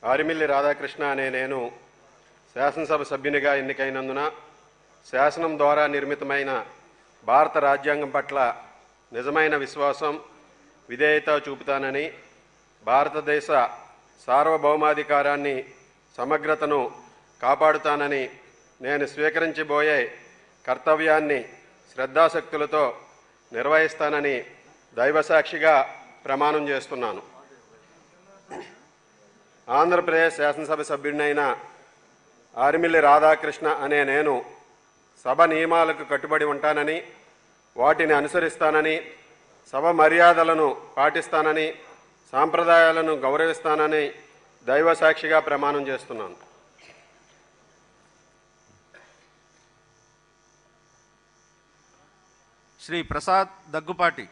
ఆరిమిల్లి రాధాకృష్ణ అనే నేను శాసనసభ సభ్యునిగా ఎన్నికైనందున శాసనం ద్వారా నిర్మితమైన భారత రాజ్యాంగం పట్ల నిజమైన విశ్వాసం, విధేయత చూపుతానని, భారతదేశ సార్వభౌమాధికారాన్ని, సమగ్రతను కాపాడుతానని నేను స్వీకరించబోయే కర్తవ్యాన్ని శ్రద్ధాశక్తులతో నిర్వహిస్తానని దైవసాక్షిగా ప్రమాణం చేస్తున్నాను. ఆంధ్రప్రదేశ్ శాసనసభ సభ్యుడినైన ఆరిమిల్లి రాధాకృష్ణ అనే నేను సభ నియమాలకు కట్టుబడి ఉంటానని, వాటిని అనుసరిస్తానని, సభ మర్యాదలను పాటిస్తానని, సాంప్రదాయాలను గౌరవిస్తానని దైవసాక్షిగా ప్రమాణం చేస్తున్నాను. శ్రీ ప్రసాద్ దగ్గుపాటి.